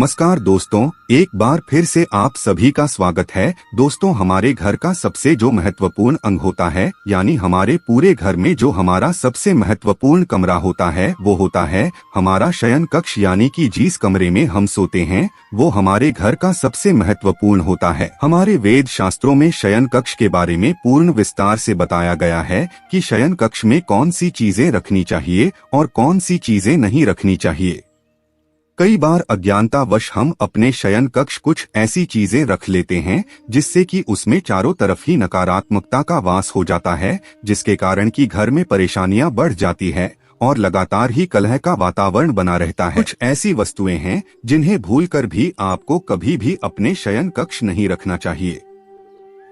नमस्कार दोस्तों, एक बार फिर से आप सभी का स्वागत है। दोस्तों, हमारे घर का सबसे जो महत्वपूर्ण अंग होता है, यानी हमारे पूरे घर में जो हमारा सबसे महत्वपूर्ण कमरा होता है, वो होता है हमारा शयन कक्ष, यानी कि जिस कमरे में हम सोते हैं वो हमारे घर का सबसे महत्वपूर्ण होता है। हमारे वेद शास्त्रों में शयन कक्ष के बारे में पूर्ण विस्तार से बताया गया है कि शयन कक्ष में कौन सी चीजें रखनी चाहिए और कौन सी चीजें नहीं रखनी चाहिए। कई बार अज्ञानतावश हम अपने शयन कक्ष कुछ ऐसी चीजें रख लेते हैं जिससे कि उसमें चारों तरफ ही नकारात्मकता का वास हो जाता है, जिसके कारण कि घर में परेशानियां बढ़ जाती है और लगातार ही कलह का वातावरण बना रहता है। कुछ ऐसी वस्तुएं हैं जिन्हें भूलकर भी आपको कभी भी अपने शयन कक्ष नहीं रखना चाहिए।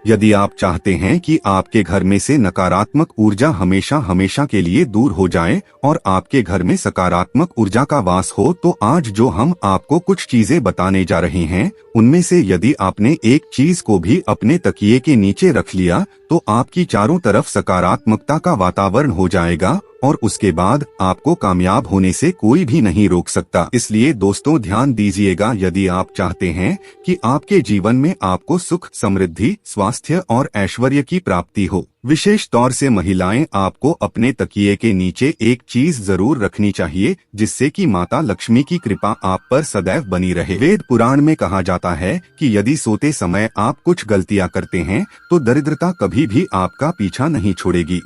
यदि आप चाहते हैं कि आपके घर में से नकारात्मक ऊर्जा हमेशा हमेशा के लिए दूर हो जाए और आपके घर में सकारात्मक ऊर्जा का वास हो, तो आज जो हम आपको कुछ चीजें बताने जा रहे हैं, उनमें से यदि आपने एक चीज को भी अपने तकिए के नीचे रख लिया तो आपकी चारों तरफ सकारात्मकता का वातावरण हो जाएगा और उसके बाद आपको कामयाब होने से कोई भी नहीं रोक सकता। इसलिए दोस्तों, ध्यान दीजिएगा, यदि आप चाहते हैं कि आपके जीवन में आपको सुख, समृद्धि, स्वास्थ्य और ऐश्वर्य की प्राप्ति हो, विशेष तौर से महिलाएं, आपको अपने तकिए के नीचे एक चीज जरूर रखनी चाहिए जिससे कि माता लक्ष्मी की कृपा आप पर सदैव बनी रहे। वेद पुराण में कहा जाता है कि यदि सोते समय आप कुछ गलतियां करते हैं तो दरिद्रता कभी भी आपका पीछा नहीं छोड़ेगी।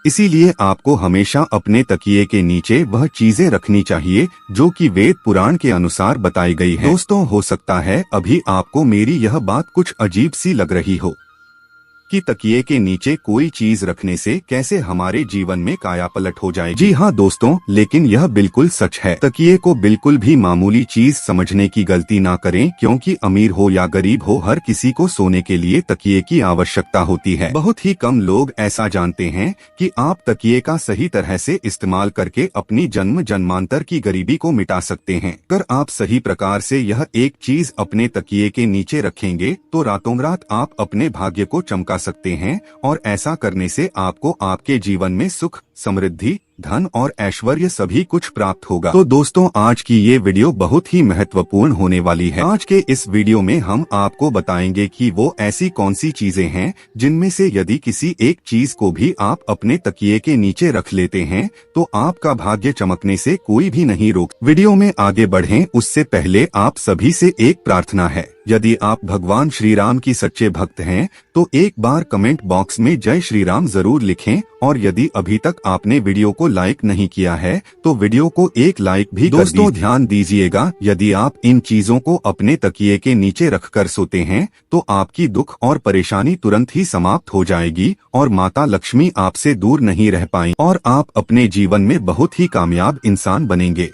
इसीलिए आपको हमेशा अपने तकिए के नीचे वह चीजें रखनी चाहिए जो कि वेद पुराण के अनुसार बताई गई है। दोस्तों, हो सकता है अभी आपको मेरी यह बात कुछ अजीब सी लग रही हो कि तकिए के नीचे कोई चीज रखने से कैसे हमारे जीवन में कायापलट हो जाए। जी हाँ दोस्तों, लेकिन यह बिल्कुल सच है। तकिए को बिल्कुल भी मामूली चीज समझने की गलती ना करें, क्योंकि अमीर हो या गरीब हो, हर किसी को सोने के लिए तकिए की आवश्यकता होती है। बहुत ही कम लोग ऐसा जानते हैं कि आप तकिए का सही तरह से इस्तेमाल करके अपनी जन्म जन्मांतर की गरीबी को मिटा सकते हैं। अगर आप सही प्रकार से यह एक चीज अपने तकिए के नीचे रखेंगे तो रातों रात आप अपने भाग्य को चमका सकते हैं और ऐसा करने से आपको आपके जीवन में सुख, समृद्धि, धन और ऐश्वर्य सभी कुछ प्राप्त होगा। तो दोस्तों, आज की ये वीडियो बहुत ही महत्वपूर्ण होने वाली है। आज के इस वीडियो में हम आपको बताएंगे कि वो ऐसी कौन सी चीजें हैं जिनमें से यदि किसी एक चीज को भी आप अपने तकिए के नीचे रख लेते हैं तो आपका भाग्य चमकने से कोई भी नहीं रोक। वीडियो में आगे बढ़ें उससे पहले आप सभी से एक प्रार्थना है। यदि आप भगवान श्री राम की सच्चे भक्त हैं तो एक बार कमेंट बॉक्स में जय श्री राम जरूर लिखें, और यदि अभी तक आपने वीडियो को लाइक नहीं किया है तो वीडियो को एक लाइक भी कर दीजिए। दोस्तों, ध्यान दीजिएगा, यदि आप इन चीजों को अपने तकिए के नीचे रखकर सोते हैं तो आपकी दुख और परेशानी तुरंत ही समाप्त हो जाएगी और माता लक्ष्मी आपसे दूर नहीं रह पाएंगी और आप अपने जीवन में बहुत ही कामयाब इंसान बनेंगे।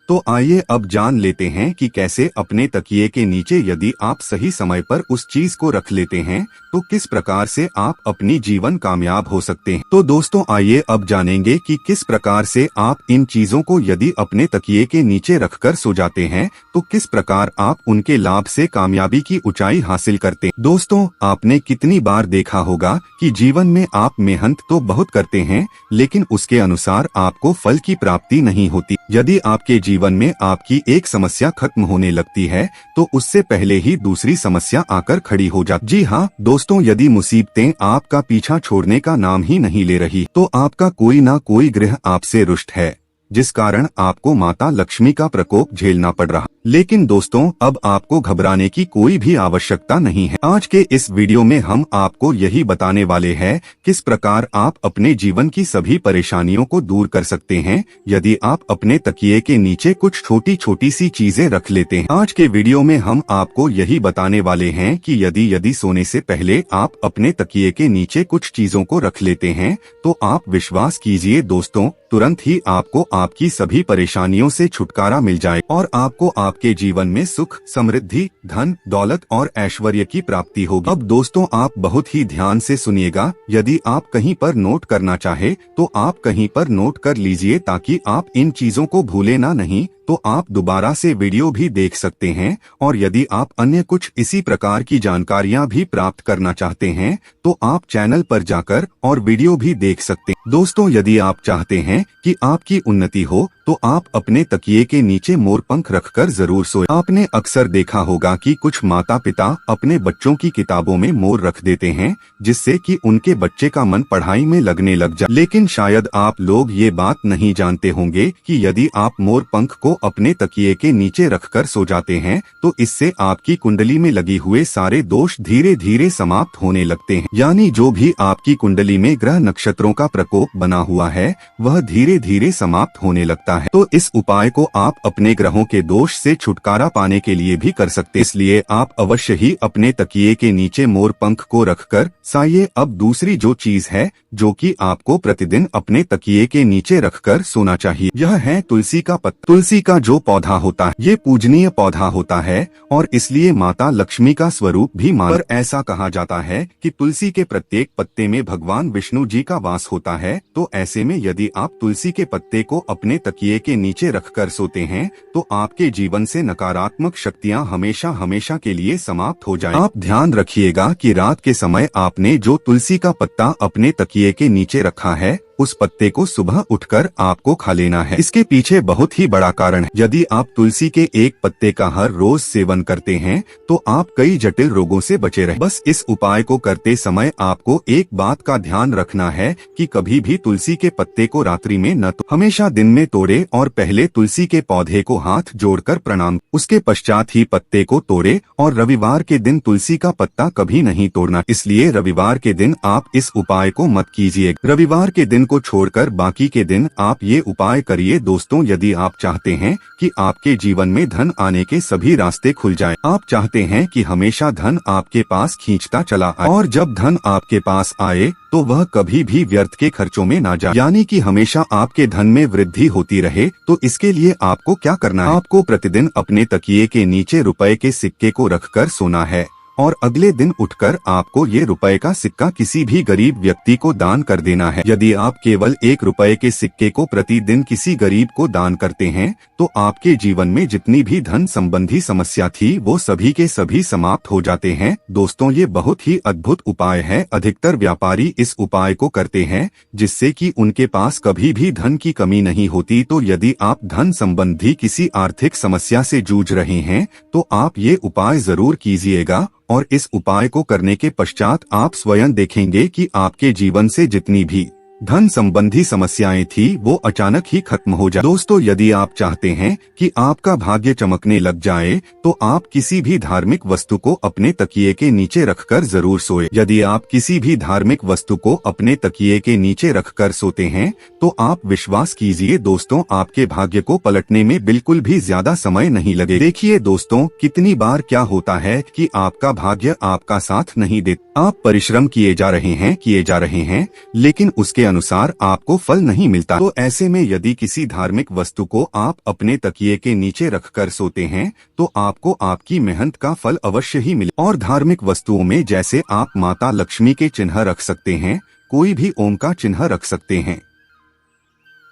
तो आइए अब जान लेते हैं कि कैसे अपने तकिए के नीचे यदि आप सही समय पर उस चीज को रख लेते हैं तो किस प्रकार से आप अपनी जीवन कामयाब हो सकते हैं। तो दोस्तों, आइए अब जानेंगे कि किस प्रकार से आप इन चीजों को यदि अपने तकिए के नीचे रखकर सो जाते हैं तो किस प्रकार आप उनके लाभ से कामयाबी की ऊंचाई हासिल करते हैं। दोस्तों, आपने कितनी बार देखा होगा कि जीवन में आप मेहनत तो बहुत करते हैं लेकिन उसके अनुसार आपको फल की प्राप्ति नहीं होती। यदि आपके जीवन में आपकी एक समस्या खत्म होने लगती है तो उससे पहले ही दूसरी समस्या आकर खड़ी हो जाती। जी हाँ दोस्तों, यदि मुसीबतें आपका पीछा छोड़ने का नाम ही नहीं ले रही तो आपका कोई ना कोई ग्रह आपसे रुष्ट है, जिस कारण आपको माता लक्ष्मी का प्रकोप झेलना पड़ रहा। लेकिन दोस्तों, अब आपको घबराने की कोई भी आवश्यकता नहीं है। आज के इस वीडियो में हम आपको यही बताने वाले हैं किस प्रकार आप अपने जीवन की सभी परेशानियों को दूर कर सकते हैं यदि आप अपने तकिए के नीचे कुछ छोटी छोटी सी चीजें रख लेते हैं। आज के वीडियो में हम आपको यही बताने वाले हैं कि यदि सोने से पहले आप अपने तकिए के नीचे कुछ चीजों को रख लेते हैं तो आप विश्वास कीजिए दोस्तों, तुरंत ही आपको आपकी सभी परेशानियों से छुटकारा मिल जाए और आपको आपके जीवन में सुख, समृद्धि, धन, दौलत और ऐश्वर्य की प्राप्ति होगी। अब दोस्तों, आप बहुत ही ध्यान से सुनिएगा। यदि आप कहीं पर नोट करना चाहे तो आप कहीं पर नोट कर लीजिए ताकि आप इन चीजों को भूले ना नहीं तो आप दोबारा से वीडियो भी देख सकते हैं। और यदि आप अन्य कुछ इसी प्रकार की जानकारियां भी प्राप्त करना चाहते हैं तो आप चैनल पर जाकर और वीडियो भी देख सकते हैं। दोस्तों, यदि आप चाहते हैं कि आपकी उन्नति हो तो आप अपने तकिए के नीचे मोर पंख रखकर जरूर सोएं। आपने अक्सर देखा होगा कि कुछ माता पिता अपने बच्चों की किताबों में मोर रख देते हैं जिससे कि उनके बच्चे का मन पढ़ाई में लगने लग जाए। लेकिन शायद आप लोग ये बात नहीं जानते होंगे कि यदि आप मोर पंख को अपने तकिए के नीचे रखकर सो जाते हैं तो इससे आपकी कुंडली में लगी हुए सारे दोष धीरे धीरे समाप्त होने लगते हैं। यानी जो भी आपकी कुंडली में ग्रह नक्षत्रों का प्रकोप बना हुआ है वह धीरे धीरे समाप्त होने लगता है। तो इस उपाय को आप अपने ग्रहों के दोष से छुटकारा पाने के लिए भी कर सकते हैं। इसलिए आप अवश्य ही अपने तकिए के नीचे मोर पंख को रखकर सोइए। अब दूसरी जो चीज है जो कि आपको प्रतिदिन अपने तकिए के नीचे रखकर सोना चाहिए, यह है तुलसी का पत्ता। तुलसी का जो पौधा होता है ये पूजनीय पौधा होता है और इसलिए माता लक्ष्मी का स्वरूप भी माना। पर ऐसा कहा जाता है कि तुलसी के प्रत्येक पत्ते में भगवान विष्णु जी का वास होता है। तो ऐसे में यदि आप तुलसी के पत्ते को अपने तकिए के नीचे रखकर सोते हैं तो आपके जीवन से नकारात्मक शक्तियां हमेशा हमेशा के लिए समाप्त हो जाएं। आप ध्यान रखिएगा कि रात के समय आपने जो तुलसी का पत्ता अपने तकिए के नीचे रखा है उस पत्ते को सुबह उठकर आपको खा लेना है। इसके पीछे बहुत ही बड़ा कारण है। यदि आप तुलसी के एक पत्ते का हर रोज सेवन करते हैं तो आप कई जटिल रोगों से बचे रहे। बस इस उपाय को करते समय आपको एक बात का ध्यान रखना है कि कभी भी तुलसी के पत्ते को रात्रि में न तो हमेशा दिन में तोड़े और पहले तुलसी के पौधे को हाथ जोड़कर प्रणाम, उसके पश्चात ही पत्ते को तोड़े। और रविवार के दिन तुलसी का पत्ता कभी नहीं तोड़ना। इसलिए रविवार के दिन आप इस उपाय को मत कीजिए। रविवार के दिन को छोड़कर बाकी के दिन आप ये उपाय करिए। दोस्तों, यदि आप चाहते हैं कि आपके जीवन में धन आने के सभी रास्ते खुल जाएं, आप चाहते हैं कि हमेशा धन आपके पास खींचता चला आए और जब धन आपके पास आए तो वह कभी भी व्यर्थ के खर्चों में ना जाए, यानी कि हमेशा आपके धन में वृद्धि होती रहे, तो इसके लिए आपको क्या करना है? आपको प्रतिदिन अपने तकिए के नीचे रुपए के सिक्के को रखकर सोना है और अगले दिन उठकर आपको ये रुपए का सिक्का किसी भी गरीब व्यक्ति को दान कर देना है। यदि आप केवल 1 रुपए के सिक्के को प्रतिदिन किसी गरीब को दान करते हैं तो आपके जीवन में जितनी भी धन संबंधी समस्या थी वो सभी के सभी समाप्त हो जाते हैं। दोस्तों, ये बहुत ही अद्भुत उपाय है। अधिकतर व्यापारी इस उपाय को करते हैं जिससे कि उनके पास कभी भी धन की कमी नहीं होती। तो यदि आप धन संबंधी किसी आर्थिक समस्या से जूझ रहे हैं तो आप ये उपाय जरूर कीजिएगा और इस उपाय को करने के पश्चात आप स्वयं देखेंगे कि आपके जीवन से जितनी भी धन संबंधी समस्याएं थी वो अचानक ही खत्म हो जाए। दोस्तों, यदि आप चाहते हैं कि आपका भाग्य चमकने लग जाए तो आप किसी भी धार्मिक वस्तु को अपने तकिए के नीचे रखकर जरूर सोए। यदि आप किसी भी धार्मिक वस्तु को अपने तकिए के नीचे रखकर सोते हैं तो आप विश्वास कीजिए दोस्तों, आपके भाग्य को पलटने में बिल्कुल भी ज्यादा समय नहीं लगे। देखिए दोस्तों, कितनी बार क्या होता है कि आपका भाग्य आपका साथ नहीं देता। आप परिश्रम किए जा रहे हैं लेकिन उसके अनुसार आपको फल नहीं मिलता। तो ऐसे में यदि किसी धार्मिक वस्तु को आप अपने तकिए के नीचे रखकर सोते हैं तो आपको आपकी मेहनत का फल अवश्य ही मिले। और धार्मिक वस्तुओं में जैसे आप माता लक्ष्मी के चिन्ह रख सकते हैं, कोई भी ओम का चिन्ह रख सकते हैं।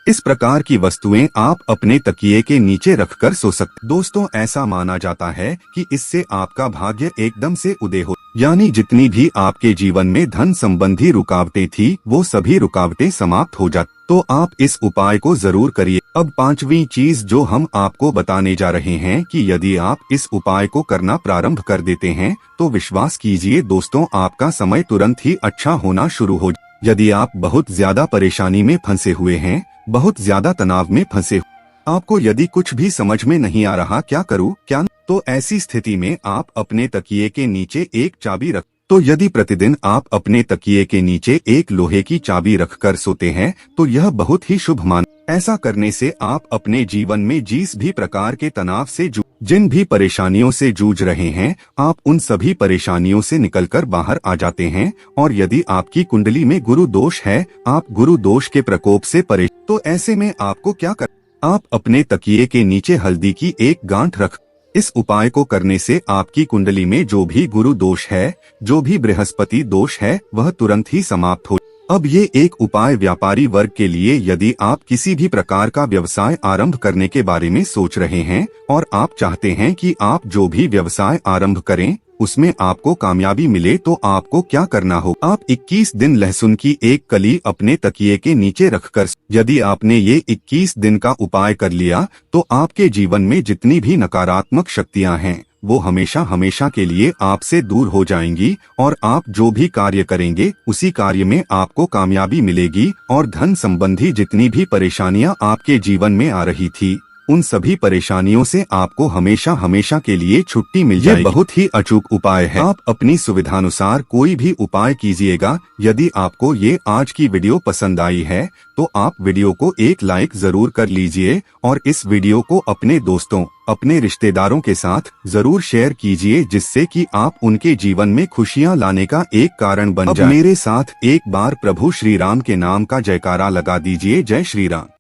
इस प्रकार की वस्तुएं आप अपने तकिए के नीचे रखकर सो सकते। दोस्तों, ऐसा माना जाता है कि इससे आपका भाग्य एकदम से उदय हो, यानी जितनी भी आपके जीवन में धन संबंधी रुकावटें थी वो सभी रुकावटें समाप्त हो जाती। तो आप इस उपाय को जरूर करिए। अब 5वीं चीज जो हम आपको बताने जा रहे हैं कि यदि आप इस उपाय को करना प्रारंभ कर देते हैं तो विश्वास कीजिए दोस्तों, आपका समय तुरंत ही अच्छा होना शुरू हो। यदि आप बहुत ज्यादा परेशानी में फंसे हुए हैं, बहुत ज्यादा तनाव में फंसे, आपको यदि कुछ भी समझ में नहीं आ रहा क्या करूं क्या, तो ऐसी स्थिति में आप अपने तकिए के नीचे एक चाबी रख। तो यदि प्रतिदिन आप अपने तकिए के नीचे एक लोहे की चाबी रखकर सोते हैं तो यह बहुत ही शुभ मान। ऐसा करने से आप अपने जीवन में जिस भी प्रकार के तनाव से जिन भी परेशानियों से जूझ रहे हैं, आप उन सभी परेशानियों से निकलकर बाहर आ जाते हैं। और यदि आपकी कुंडली में गुरु दोष है, आप गुरु दोष के प्रकोप से परेशान, तो ऐसे में आपको क्या कर, आप अपने तकिए के नीचे हल्दी की एक गांठ रख। इस उपाय को करने से आपकी कुंडली में जो भी गुरु दोष है, जो भी बृहस्पति दोष है, वह तुरंत ही समाप्त हो। अब ये एक उपाय व्यापारी वर्ग के लिए, यदि आप किसी भी प्रकार का व्यवसाय आरंभ करने के बारे में सोच रहे हैं और आप चाहते हैं कि आप जो भी व्यवसाय आरंभ करें उसमें आपको कामयाबी मिले, तो आपको क्या करना हो। आप 21 दिन लहसुन की एक कली अपने तकिए के नीचे रखकर, यदि आपने ये 21 दिन का उपाय कर लिया तो आपके जीवन में जितनी भी नकारात्मक शक्तियां हैं वो हमेशा हमेशा के लिए आपसे दूर हो जाएंगी और आप जो भी कार्य करेंगे उसी कार्य में आपको कामयाबी मिलेगी और धन संबंधी जितनी भी परेशानियां आपके जीवन में आ रही थी उन सभी परेशानियों से आपको हमेशा हमेशा के लिए छुट्टी मिल जाएगी। ये बहुत ही अचूक उपाय है। आप अपनी सुविधानुसार कोई भी उपाय कीजिएगा। यदि आपको ये आज की वीडियो पसंद आई है तो आप वीडियो को एक लाइक जरूर कर लीजिए और इस वीडियो को अपने दोस्तों, अपने रिश्तेदारों के साथ जरूर शेयर कीजिए, जिससे कि आप उनके जीवन में खुशियां लाने का एक कारण बन जाए। मेरे साथ एक बार प्रभु श्री राम के नाम का जयकारा लगा दीजिए। जय श्री राम।